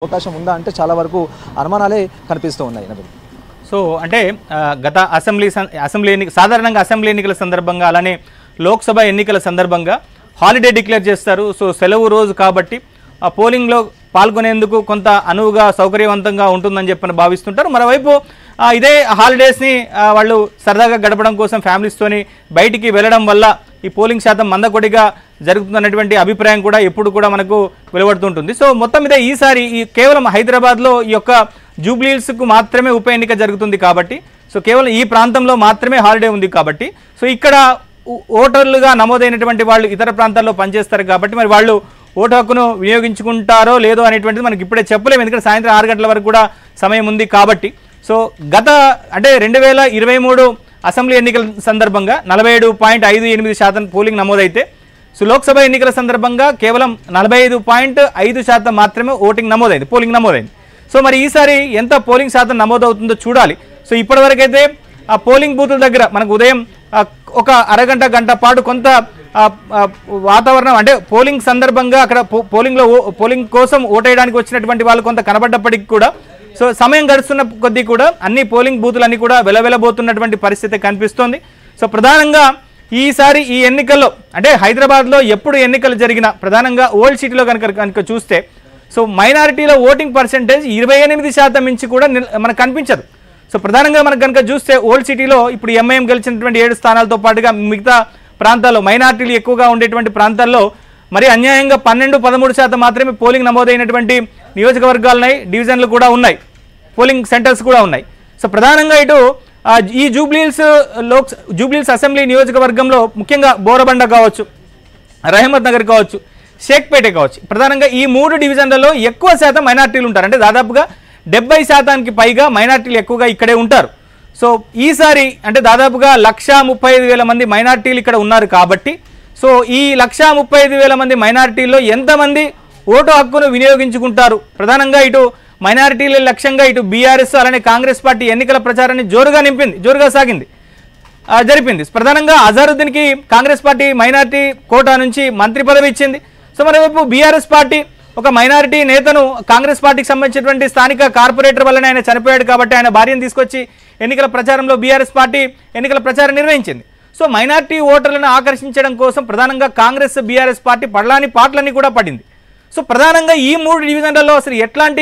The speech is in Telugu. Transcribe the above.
అవకాశం ఉందా అంటే చాలా వరకు అనుమానాలే కనిపిస్తూ ఉన్నాయి. సో అంటే గత సాధారణంగా అసెంబ్లీ ఎన్నికల సందర్భంగా అలానే లోక్సభ ఎన్నికల సందర్భంగా హాలిడే డిక్లేర్ చేస్తారు. సో సెలవు రోజు కాబట్టి ఆ పోలింగ్లో పాల్గొనేందుకు కొంత అనువుగా సౌకర్యవంతంగా ఉంటుందని చెప్పని భావిస్తుంటారు. మరోవైపు ఇదే హాలిడేస్ని వాళ్ళు సరదాగా గడపడం కోసం ఫ్యామిలీస్తోని బయటికి వెళ్ళడం వల్ల ఈ పోలింగ్ శాతం మందకొడిగా జరుగుతున్నటువంటి అభిప్రాయం కూడా ఎప్పుడు కూడా మనకు వెలువడుతుంటుంది. సో మొత్తం మీద ఈసారి కేవలం హైదరాబాద్లో ఈ యొక్క జూబ్లీ హిల్స్కు మాత్రమే ఉప ఎన్నిక జరుగుతుంది కాబట్టి, సో కేవలం ఈ ప్రాంతంలో మాత్రమే హాలిడే ఉంది కాబట్టి, సో ఇక్కడ ఓటర్లుగా నమోదైనటువంటి వాళ్ళు ఇతర ప్రాంతాల్లో పనిచేస్తారు కాబట్టి మరి వాళ్ళు ఓటు హక్కును వినియోగించుకుంటారో లేదో అనేటువంటిది మనకి ఇప్పుడే చెప్పలేము, ఎందుకంటే సాయంత్రం 6 గంటల వరకు కూడా సమయం ఉంది కాబట్టి. సో గత అంటే 2023 అసెంబ్లీ ఎన్నికల సందర్భంగా 47.58% పోలింగ్ నమోదైతే, సో లోక్సభ ఎన్నికల సందర్భంగా కేవలం 45.5% మాత్రమే పోలింగ్ నమోదైంది. సో మరి ఈసారి ఎంత పోలింగ్ శాతం నమోదవుతుందో చూడాలి. సో ఇప్పటివరకైతే ఆ పోలింగ్ బూతుల దగ్గర మనకు ఉదయం ఒక అరగంట గంట పాటు కొంత వాతావరణం అంటే పోలింగ్ సందర్భంగా అక్కడ పోలింగ్ కోసం ఓటేయడానికి వచ్చినటువంటి వాళ్ళు కొంత కనబడ్డప్పటికీ కూడా సో సమయం గడుస్తున్న కొద్దీ కూడా అన్ని పోలింగ్ బూతులన్నీ కూడా వెలవెలబోతున్నటువంటి పరిస్థితి కనిపిస్తోంది. సో ప్రధానంగా ఈసారి ఈ ఎన్నికల్లో అంటే హైదరాబాద్లో ఎప్పుడు ఎన్నికలు జరిగినా ప్రధానంగా ఓల్డ్ సిటీలో కనుక చూస్తే సో మైనారిటీలో ఓటింగ్ పర్సెంటేజ్ 28% మించి కూడా మనకు కనిపించదు. సో ప్రధానంగా మనకు కనుక చూస్తే ఓల్డ్ సిటీలో ఇప్పుడు ఎంఐఎం గెలిచినటువంటి 7 స్థానాలతో పాటుగా మిగతా ప్రాంతాల్లో మైనారిటీలు ఎక్కువగా ఉండేటువంటి ప్రాంతాల్లో మరి అన్యాయంగా 12-13% మాత్రమే పోలింగ్ నమోదైనటువంటి నియోజకవర్గాలున్నాయి, డివిజన్లు కూడా ఉన్నాయి, పోలింగ్ సెంటర్స్ కూడా ఉన్నాయి. సో ప్రధానంగా ఇటు ఈ జూబ్లీ హిల్స్ అసెంబ్లీ నియోజకవర్గంలో ముఖ్యంగా బోరబండ కావచ్చు, రహమత్ నగర్ కావచ్చు, షేక్పేట కావచ్చు, ప్రధానంగా ఈ 3 డివిజన్లలో ఎక్కువ శాతం మైనారిటీలు ఉంటారు. అంటే దాదాపుగా 70% పైగా మైనారిటీలు ఎక్కువగా ఇక్కడే ఉంటారు. సో ఈసారి అంటే దాదాపుగా 135,000 మంది మైనారిటీలు ఇక్కడ ఉన్నారు కాబట్టి సో ఈ 135,000 మంది మైనారిటీల్లో ఎంతమంది ఓటు హక్కును వినియోగించుకుంటారు, ప్రధానంగా ఇటు మైనారిటీల లక్ష్యంగా ఇటు బీఆర్ఎస్ అలానే కాంగ్రెస్ పార్టీ ఎన్నికల ప్రచారాన్ని జోరుగా జరిపింది. ప్రధానంగా అజారుద్దీన్కి కాంగ్రెస్ పార్టీ మైనారిటీ కోటా నుంచి మంత్రి పదవి ఇచ్చింది. సో మరోవైపు బీఆర్ఎస్ పార్టీ ఒక మైనారిటీ నేతను కాంగ్రెస్ పార్టీకి సంబంధించినటువంటి స్థానిక కార్పొరేటర్ వల్లనే ఆయన చనిపోయాడు కాబట్టి ఆయన భార్యను తీసుకొచ్చి ఎన్నికల ప్రచారంలో బీఆర్ఎస్ పార్టీ ఎన్నికల ప్రచారం నిర్వహించింది. సో మైనారిటీ ఓటర్లను ఆకర్షించడం కోసం ప్రధానంగా కాంగ్రెస్ బీఆర్ఎస్ పార్టీ పాటలన్నీ కూడా పడింది. సో ప్రధానంగా ఈ 3 డివిజన్లలో అసలు ఎట్లాంటి